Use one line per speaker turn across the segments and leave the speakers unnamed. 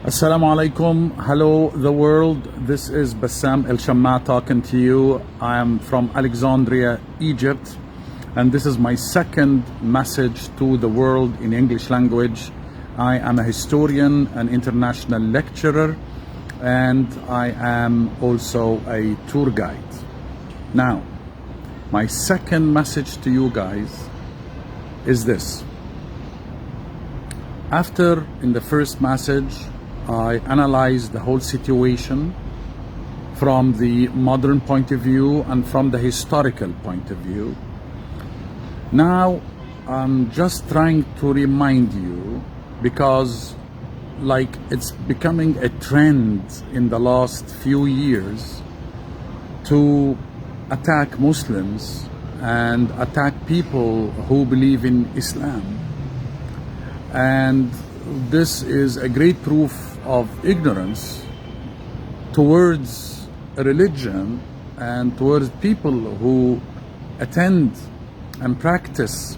Assalamu alaikum. Hello, the world. This is Bsam الشماع talking to you. I am from Alexandria, Egypt, and this is my second message to the world in English language. I am a historian, an international lecturer, and I am also a tour guide. Now, my second message to you guys is this. After, in the first message, I analyzed the whole situation from the modern point of view and from the historical point of view. Now I'm just trying to remind you, because like it's becoming a trend in the last few years to attack Muslims and attack people who believe in Islam. And this is a great proof of ignorance towards a religion and towards people who attend and practice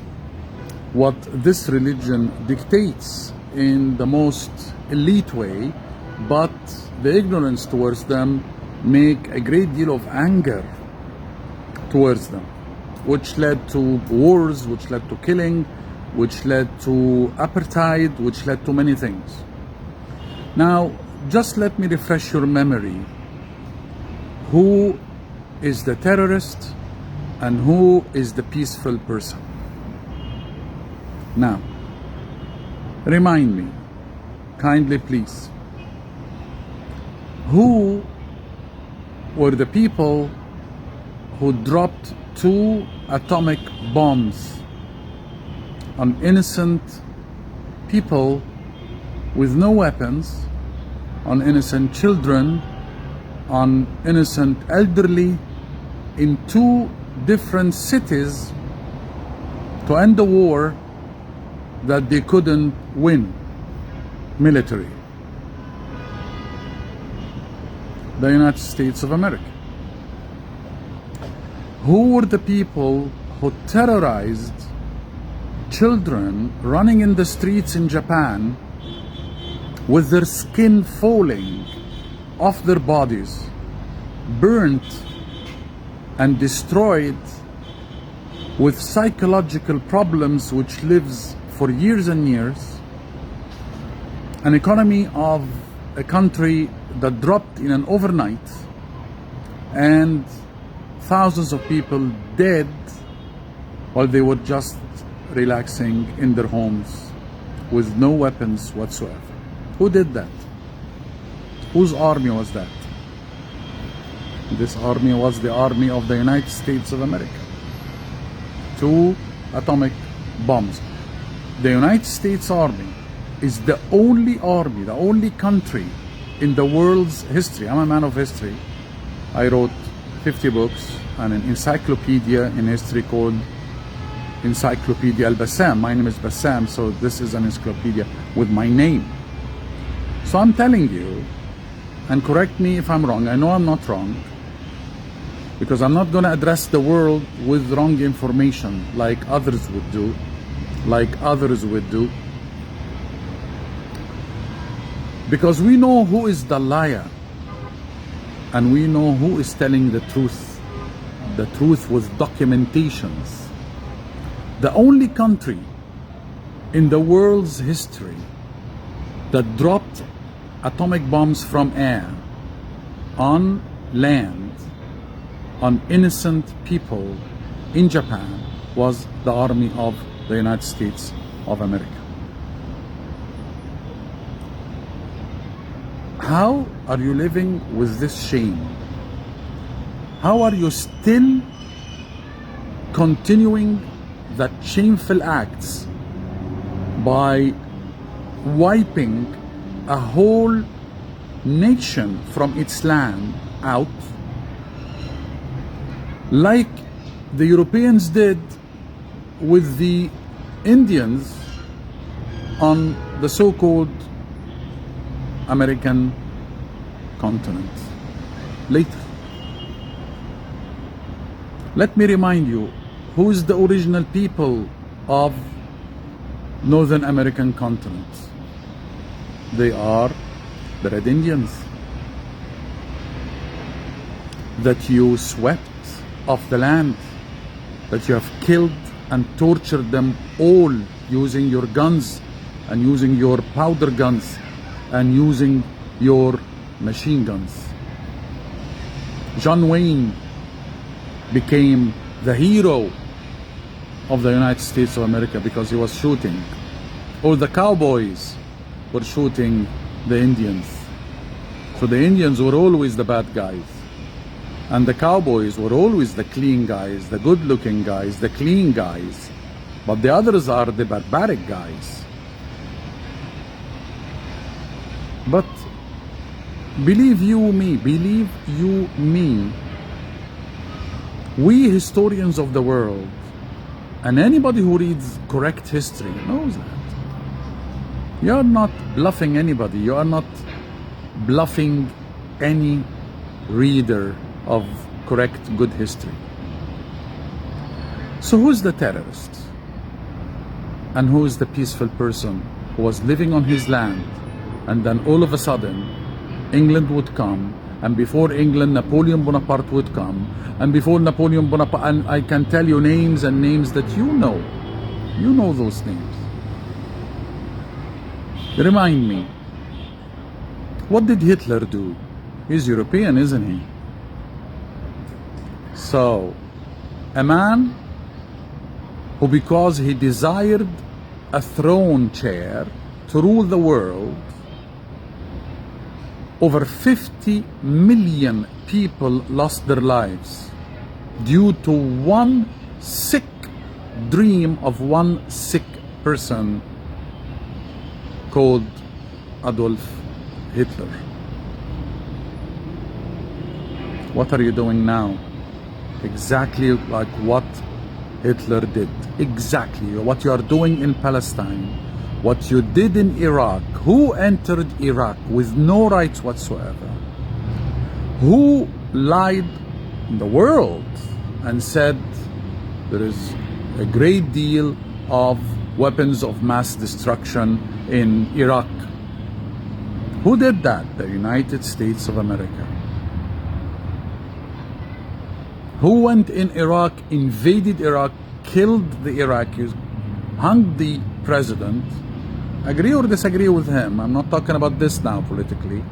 what this religion dictates in the most elite way, but the ignorance towards them make a great deal of anger towards them, which led to wars, which led to killing, which led to apartheid, which led to many things. Now, just let me refresh your memory. Who is the terrorist and who is the peaceful person? Now, remind me, kindly please. Who were the people who dropped 2 atomic bombs on innocent people with no weapons, on innocent children, on innocent elderly, in 2 different cities to end a war that they couldn't win militarily? The United States of America. Who were the people who terrorized children running in the streets in Japan with their skin falling off their bodies, burnt and destroyed, with psychological problems which lives for years and years, an economy of a country that dropped in an overnight, and thousands of people dead while they were just relaxing in their homes with no weapons whatsoever? Who did that? Whose army was that? This army was the army of the United States of America. 2 atomic bombs. The United States Army is the only army, the only country in the world's history. I'm a man of history. I wrote 50 books and an encyclopedia in history called Encyclopedia Bsam. My name is Bsam, so this is an encyclopedia with my name. So I'm telling you, and correct me if I'm wrong, I know I'm not wrong, because I'm not going to address the world with wrong information like others would do, because we know who is the liar and we know who is telling the truth with documentations. The only country in the world's history that dropped atomic bombs from air, on land, on innocent people in Japan was the army of the United States of America. How are you living with this shame? How are you still continuing that shameful acts by wiping a whole nation from its land out, like the Europeans did with the Indians on the so-called American continent later? Let me remind you, who is the original people of Northern American continent? They are the Red Indians, that you swept off the land, that you have killed and tortured them all using your guns and using your powder guns and using your machine guns. John Wayne became the hero of the United States of America because he was shooting. All the cowboys were shooting the Indians. So the Indians were always the bad guys. And the cowboys were always the clean guys, the good-looking guys, the clean guys. But the others are the barbaric guys. But believe you me, we historians of the world, and anybody who reads correct history knows that. You are not bluffing anybody. You are not bluffing any reader of correct, good history. So who's the terrorist? And who is the peaceful person who was living on his land, and then all of a sudden England would come, and before England Napoleon Bonaparte would come, and before Napoleon Bonaparte, and I can tell you names and names that you know those names. Remind me, what did Hitler do? He's European, isn't he? So, a man who, because he desired a throne chair to rule the world, over 50 million people lost their lives due to one sick dream of one sick person called Adolf Hitler. What are you doing now? Exactly like what Hitler did. Exactly what you are doing in Palestine, what you did in Iraq. Who entered Iraq with no rights whatsoever? Who lied in the world and said there is a great deal of weapons of mass destruction in Iraq? Who did that? The United States of America. Who went in Iraq, invaded Iraq, killed the Iraqis, hung the president? Agree or disagree with him? I'm not talking about this now politically.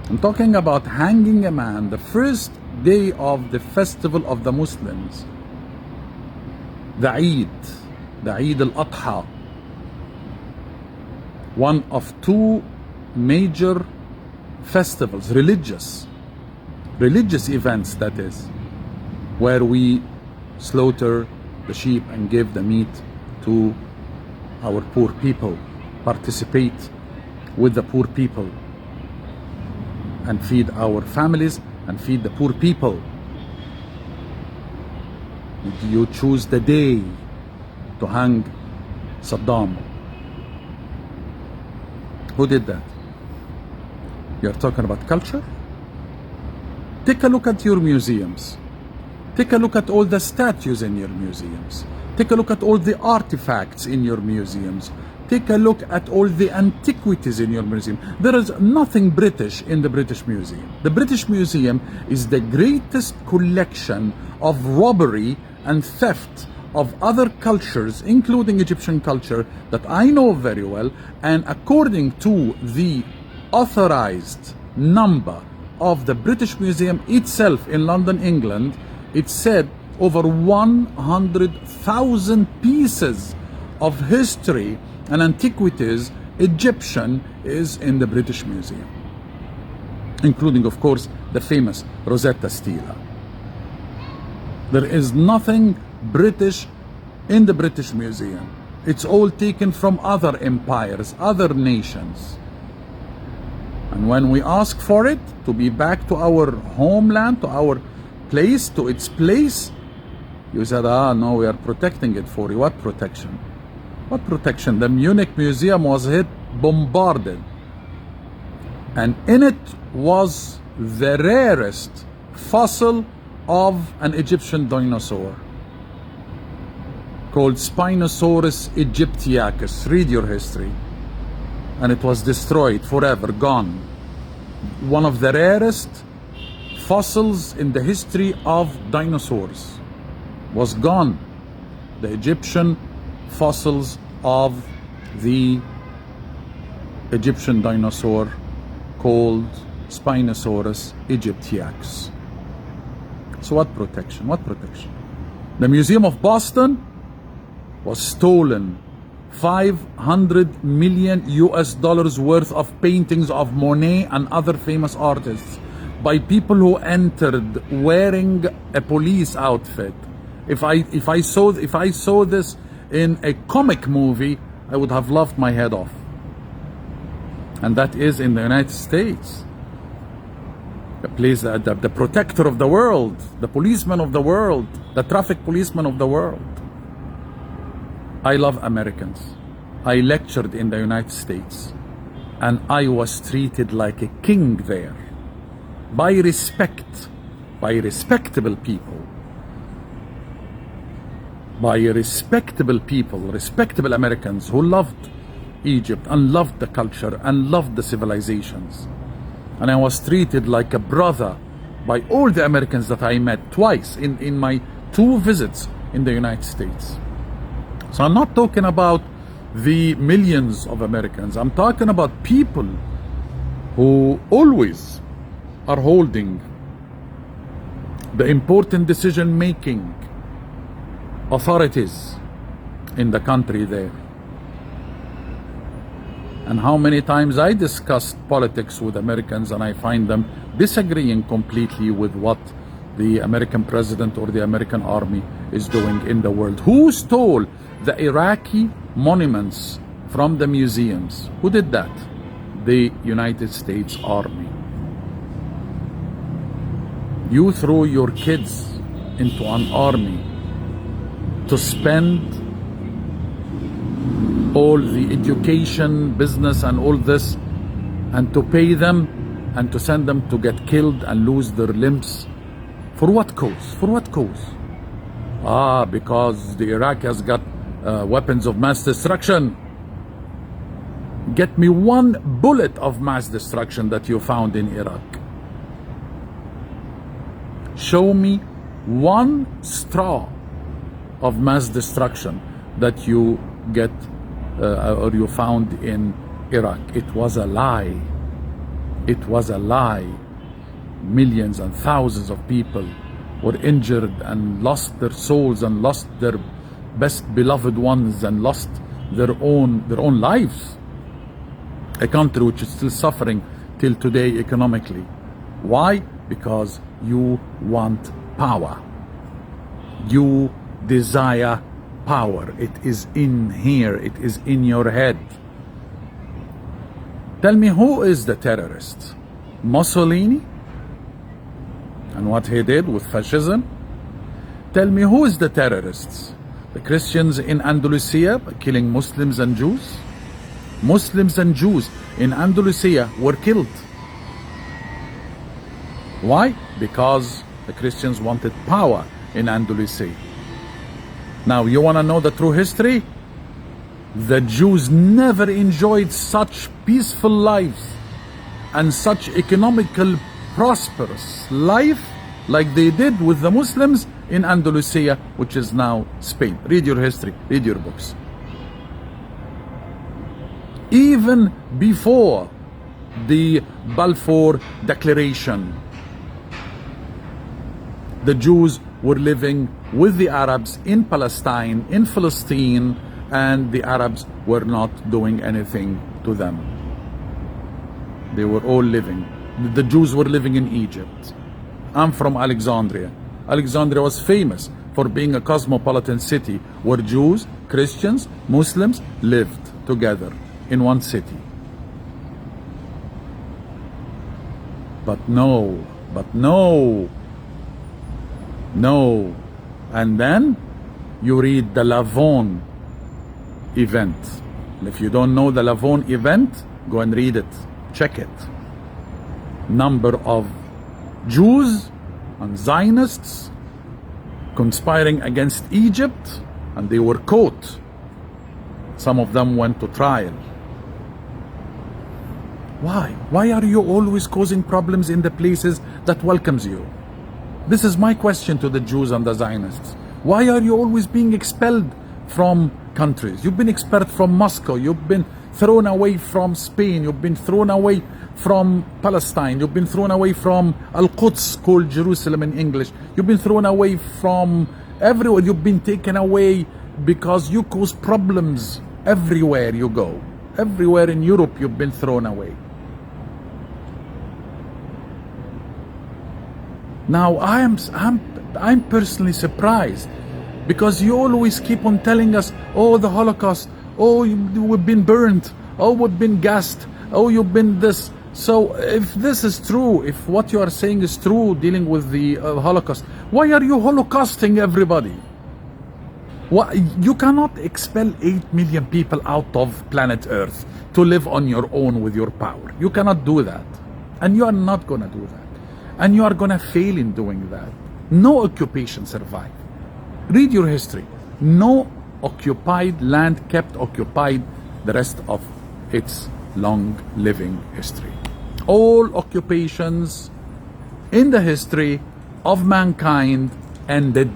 I'm talking about hanging a man the first day of the festival of the Muslims, the Eid al-Adha, one of two major festivals, religious events, that is, where we slaughter the sheep and give the meat to our poor people, participate with the poor people, and feed our families and feed the poor people. You choose the day to hang Saddam. Who did that? You're talking about culture? Take a look at your museums. Take a look at all the statues in your museums. Take a look at all the artifacts in your museums. Take a look at all the antiquities in your museum. There is nothing British in the British Museum. The British Museum is the greatest collection of robbery and theft of other cultures, including Egyptian culture, that I know very well. And according to the authorized number of the British Museum itself in London, England, it said over 100,000 pieces of history and antiquities Egyptian is in the British Museum, including, of course, the famous Rosetta Stela. There is nothing British in the British Museum. It's all taken from other empires, other nations. And when we ask for it to be back to our homeland, to our place, to its place, you said, no, we are protecting it for you. What protection? What protection? The Munich Museum was hit, bombarded. And in it was the rarest fossil of an Egyptian dinosaur called Spinosaurus aegyptiacus. Read your history. And it was destroyed, forever gone. one of the rarest fossils in the history of dinosaurs was gone. The Egyptian fossils of the Egyptian dinosaur called Spinosaurus egyptiax. So what protection? What protection? The Museum of Boston was stolen. 500 million US dollars worth of paintings of Monet and other famous artists by people who entered wearing a police outfit. If I saw this in a comic movie, I would have laughed my head off. And that is in the United States. The place, the protector of the world, the policeman of the world, the traffic policeman of the world. I love Americans. I lectured in the United States and I was treated like a king there by respect, by respectable people. By respectable people, respectable Americans who loved Egypt and loved the culture and loved the civilizations. And I was treated like a brother by all the Americans that I met twice in my 2 visits in the United States. So I'm not talking about the millions of Americans. I'm talking about people who always are holding the important decision-making authorities in the country there. And how many times I discussed politics with Americans and I find them disagreeing completely with what the American president or the American army is doing in the world. Who stole the Iraqi monuments from the museums? Who did that? The United States Army. You throw your kids into an army to spend all the education, business and all this, and to pay them and to send them to get killed and lose their limbs. For what cause? For what cause? Because the Iraq has got weapons of mass destruction. Get me one bullet of mass destruction that you found in Iraq. Show me one straw of mass destruction that you get or you found in Iraq. It was a lie. It was a lie. Millions and thousands of people were injured and lost their souls and lost their best beloved ones and lost their own lives. A country which is still suffering till today economically. Why? Because you want power. You desire power. It is in here. It is in your head. Tell me, who is the terrorist? Mussolini? And what he did with fascism? Tell me, who is the terrorists? The Christians in Andalusia killing Muslims and Jews? Muslims and Jews in Andalusia were killed. Why? Because the Christians wanted power in Andalusia. Now, you want to know the true history? The Jews never enjoyed such peaceful lives and such economical prosperous life like they did with the Muslims in Andalusia, which is now Spain. Read your history, read your books. Even before the Balfour Declaration, the Jews were living with the Arabs in Palestine, in Palestine, and the Arabs were not doing anything to them. They were all living. The Jews were living in Egypt. I'm from Alexandria. Alexandria was famous for being a cosmopolitan city where Jews, Christians, Muslims lived together in one city. But no. And then you read the Lavon event. And if you don't know the Lavon event, go and read it. Check it. Number of Jews and Zionists conspiring against Egypt, and they were caught. Some of them went to trial. Why? Why are you always causing problems in the places that welcomes you? This is my question to the Jews and the Zionists. Why are you always being expelled from countries? You've been expelled from Moscow. You've been thrown away from Spain. You've been thrown away from Palestine. You've been thrown away from Al-Quds, called Jerusalem in English. You've been thrown away from everywhere. You've been taken away because you cause problems everywhere you go. Everywhere in Europe you've been thrown away. Now I'm personally surprised, because you always keep on telling us, oh, the Holocaust, oh, we've been burned, oh, we've been gassed, oh, you've been this. So if this is true, if what you are saying is true, dealing with the Holocaust, why are you holocausting everybody? You cannot expel 8 million people out of planet Earth to live on your own with your power. You cannot do that. And you are not going to do that. And you are going to fail in doing that. No occupation survived. Read your history. No occupied land kept occupied the rest of its long living history. All occupations in the history of mankind ended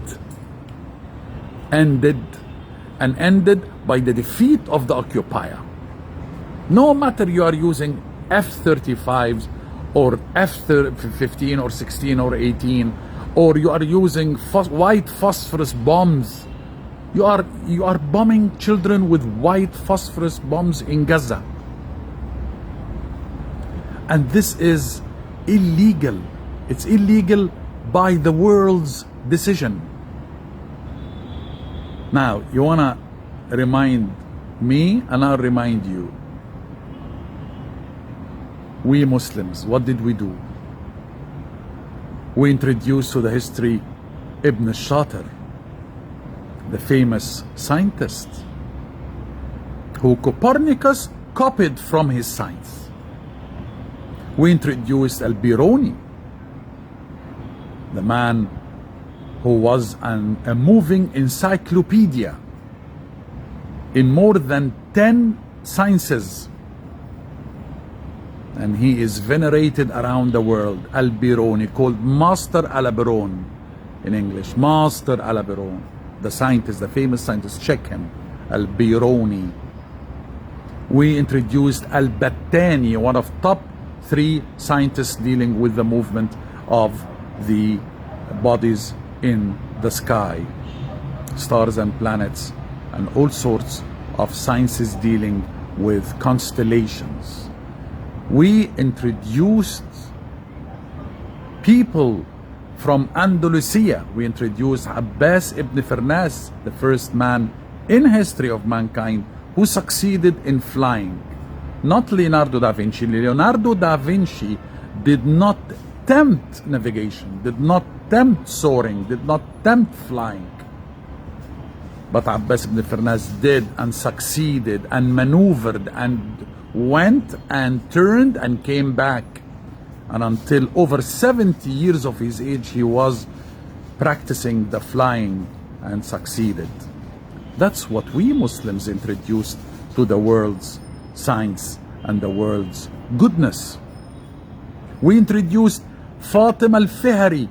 by the defeat of the occupier. No matter you are using F-35s or F-15 or 16 or 18, or you are using white phosphorus bombs. You are bombing children with white phosphorus bombs in Gaza. And this is illegal. It's illegal by the world's decision. Now, you want to remind me, and I'll remind you. We Muslims, what did we do? We introduced to the history Ibn Shatir, the famous scientist, who Copernicus copied from his science. We introduced Al-Biruni, the man who was a moving encyclopedia in more than 10 sciences. And he is venerated around the world. Al-Biruni, called Master Al-Birun in English. Master Al-Birun, the scientist, the famous scientist. Check him, Al-Biruni. We introduced Al-Battani, one of top 3 scientists dealing with the movement of the bodies in the sky, stars and planets, and all sorts of sciences dealing with constellations. We introduced people from Andalusia. We introduced Abbas ibn Firnas, the first man in history of mankind who succeeded in flying. Not Leonardo da Vinci. Leonardo da Vinci did not tempt navigation, did not tempt soaring, did not tempt flying. But Abbas ibn Firnas did, and succeeded and maneuvered and went and turned and came back. And until over 70 years of his age, he was practicing the flying and succeeded. That's what we Muslims introduced to the world's science and the world's goodness. We introduced Fatima al-Fihri,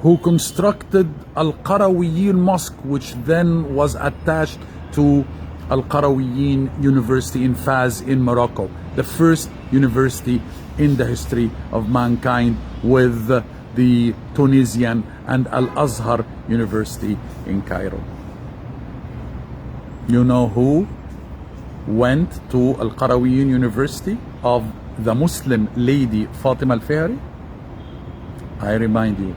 who constructed Al-Qarawiyyin Mosque, which then was attached to Al-Qarawiyyin University in Fez in Morocco, the first university in the history of mankind, with the Tunisian and Al-Azhar University in Cairo. You know who went to Al-Qarawiyyin University of the Muslim lady Fatima al-Fihri? I remind you,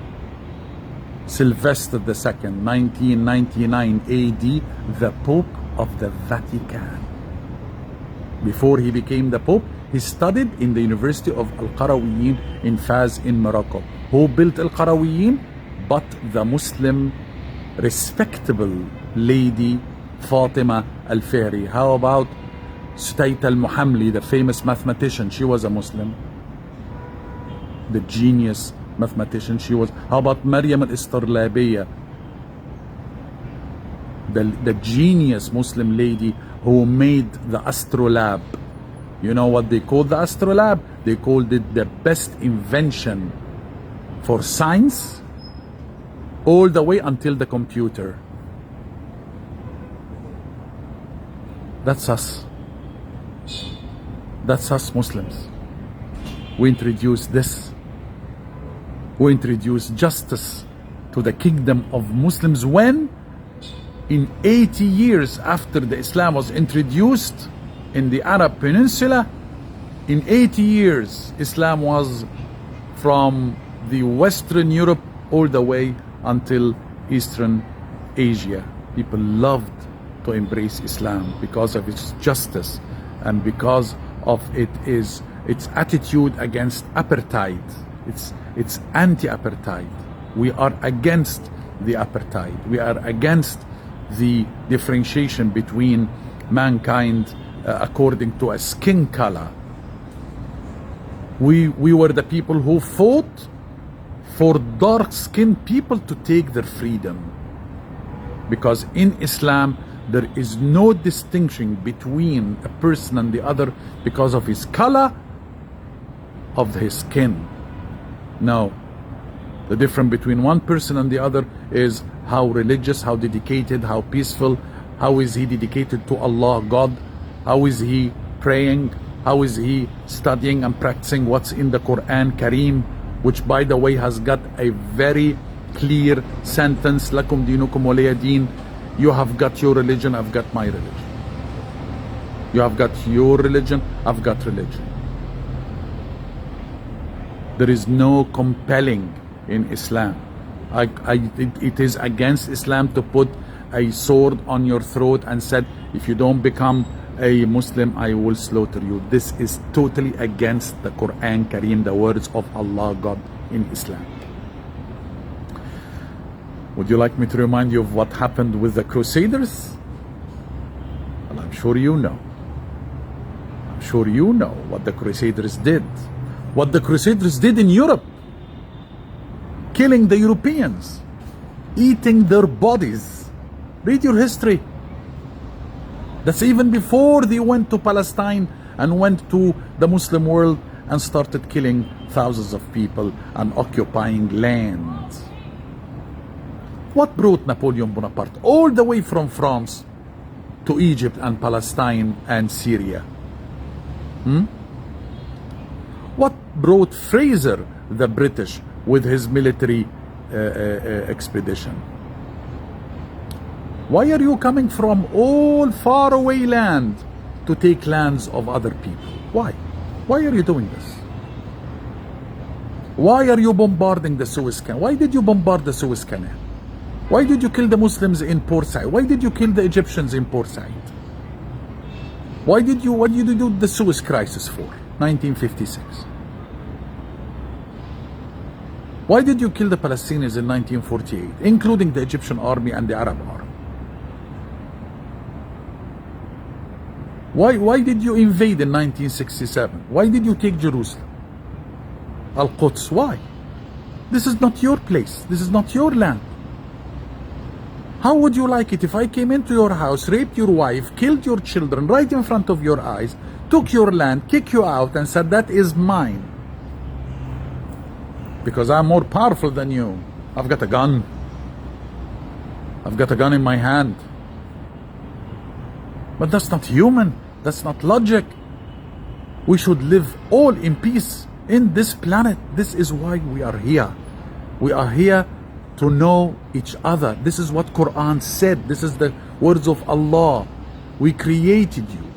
Sylvester II, 1999 AD, the Pope of the Vatican. Before he became the Pope, he studied in the University of Al-Qarawiyyin in Fez in Morocco. Who built Al-Qarawiyyin? But the Muslim respectable lady Fatima al-Fihri. How about Sutayt al-Muhamli, the famous mathematician? She was a Muslim. The genius mathematician she was. How about Maryam al-Istarlabiya, the genius Muslim lady who made the astrolabe, You know what they called the astrolabe? They called it the best invention for science all the way until the computer. That's us. That's us Muslims. We introduced this. We introduced justice to the kingdom of Muslims when in 80 years after the Islam was introduced in the Arab Peninsula, in 80 years Islam was from the Western Europe all the way until Eastern Asia. People loved to embrace Islam because of its justice and because of its attitude against apartheid. It's anti-apartheid. We are against the apartheid. We are against the differentiation between mankind according to a skin color. We were the people who fought for dark-skinned people to take their freedom. Because in Islam, there is no distinction between a person and the other because of his color of his skin. No. The difference between one person and the other is how religious, how dedicated, how peaceful, how is he dedicated to Allah, God, how is he praying, how is he studying and practicing what's in the Quran Kareem, which by the way has got a very clear sentence, lakum dinukum waliya din. You have got your religion, I've got my religion. You have got your religion, I've got religion. There is no compelling in Islam. It is against Islam to put a sword on your throat and said, if you don't become a Muslim, I will slaughter you. This is totally against the Quran Kareem, the words of Allah, God in Islam. Would you like me to remind you of what happened with the Crusaders? Well, I'm sure you know. I'm sure you know what the Crusaders did. What the Crusaders did in Europe. Killing the Europeans. Eating their bodies. Read your history. That's even before they went to Palestine and went to the Muslim world and started killing thousands of people and occupying land. What brought Napoleon Bonaparte all the way from France to Egypt and Palestine and Syria? What brought Fraser, the British, with his military expedition? Why are you coming from all faraway land to take lands of other people? Why? Why are you doing this? Why are you bombarding the Suez Canal? Why did you bombard the Suez Canal? Why did you kill the Muslims in Port Said? Why did you kill the Egyptians in Port Said? What did you do the Suez Crisis for? 1956. Why did you kill the Palestinians in 1948, including the Egyptian army and the Arab army? Why did you invade in 1967? Why did you take Jerusalem? Al-Quds, why? This is not your place. This is not your land. How would you like it if I came into your house, raped your wife, killed your children right in front of your eyes, took your land, kicked you out and said that is mine? Because I'm more powerful than you. I've got a gun. I've got a gun in my hand. But that's not human. That's not logic. We should live all in peace in this planet. This is why we are here. We are here to know each other. This is what Quran said. This is the words of Allah. We created you,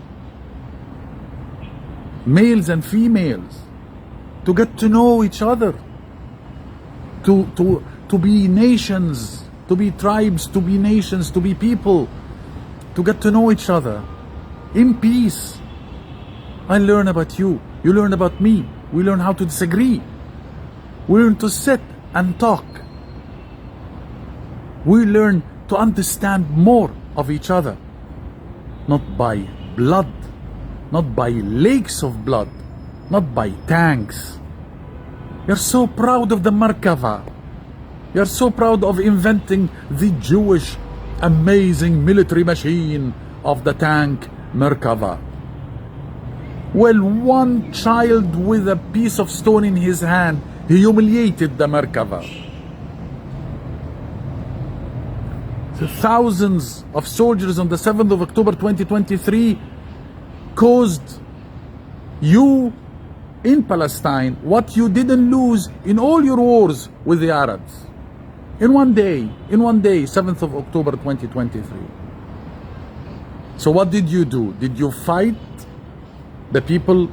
males and females, to get to know each other, to be nations, to be tribes, to be nations, to be people, to get to know each other in peace. I learn about you, you learn about me, we learn how to disagree, we learn to sit and talk, we learn to understand more of each other, not by blood, not by lakes of blood, not by tanks. You're so proud of the Merkava. You're so proud of inventing the Jewish amazing military machine of the tank Merkava. Well, one child with a piece of stone in his hand, he humiliated the Merkava. The thousands of soldiers on the 7th of October 2023 caused you in Palestine what you didn't lose in all your wars with the Arabs. In one day, 7th of October 2023. So what did you do? Did you fight the people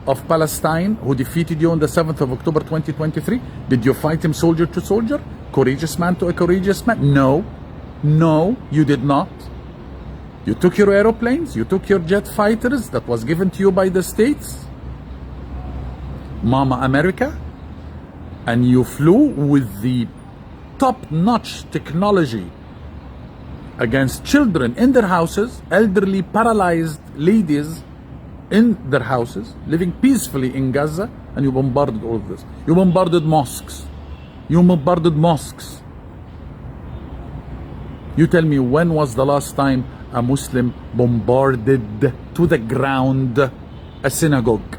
of Palestine who defeated you on the 7th of October 2023? Did you fight him soldier to soldier? Courageous man to a courageous man? No. No, you did not. You took your aeroplanes, you took your jet fighters that was given to you by the States, Mama America, and you flew with the top-notch technology against children in their houses, elderly, paralyzed ladies in their houses, living peacefully in Gaza, and you bombarded all of this. You bombarded mosques. You bombarded mosques. You tell me, when was the last time a Muslim bombarded to the ground a synagogue?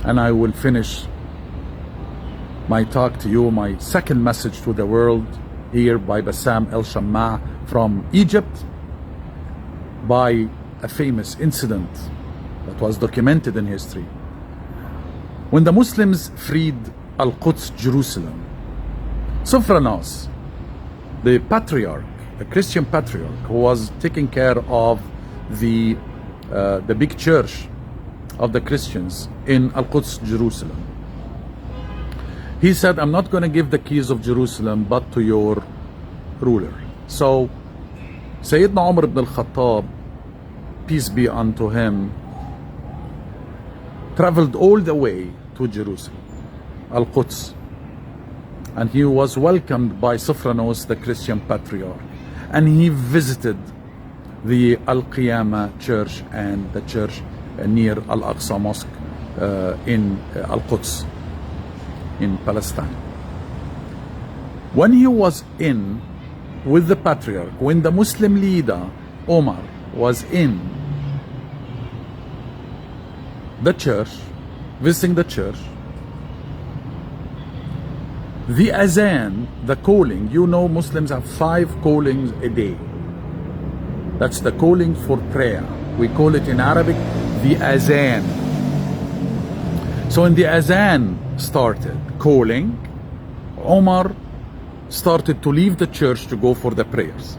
And I will finish my talk to you, my second message to the world, here by Bessam el-Shama'a from Egypt, by a famous incident that was documented in history. When the Muslims freed Al-Quds, Jerusalem, Sophronos, the patriarch, the Christian patriarch who was taking care of the big church of the Christians in Al-Quds, Jerusalem, he said, I'm not going to give the keys of Jerusalem but to your ruler. So Sayyidina Umar ibn al-Khattab, peace be unto him, traveled all the way to Jerusalem, Al-Quds, and he was welcomed by Sophronos, the Christian patriarch, and he visited the Al-Qiyamah church and the church near Al-Aqsa Mosque in Al-Quds in Palestine. When he was in with the patriarch, when the Muslim leader Omar was in the church, visiting the church, the azan, the calling, you know Muslims have 5 callings a day. That's the calling for prayer. We call it in Arabic the azan. So when the azan started calling, Omar started to leave the church to go for the prayers.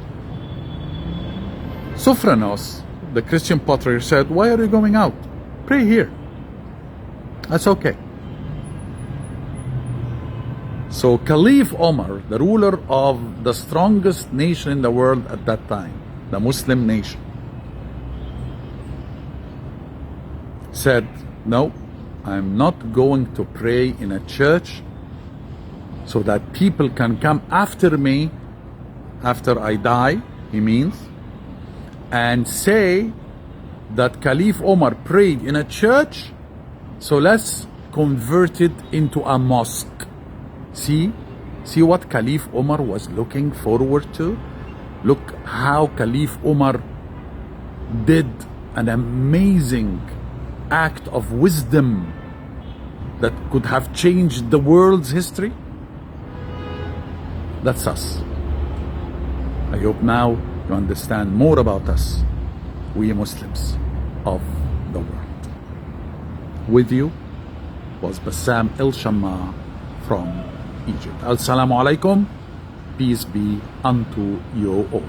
Sophronos, the Christian patriarch, said, why are you going out? Pray here. That's okay. So Caliph Omar, the ruler of the strongest nation in the world at that time, the Muslim nation, said, no, I'm not going to pray in a church so that people can come after me, after I die, he means, and say that Caliph Omar prayed in a church, so let's convert it into a mosque. See what Caliph Omar was looking forward to? Look how Caliph Omar did an amazing act of wisdom that could have changed the world's history. That's us. I hope now you understand more about us, we Muslims of the world. With you was Bessam el-Shama'a from Egypt. Assalamu alaikum. Peace be unto you all.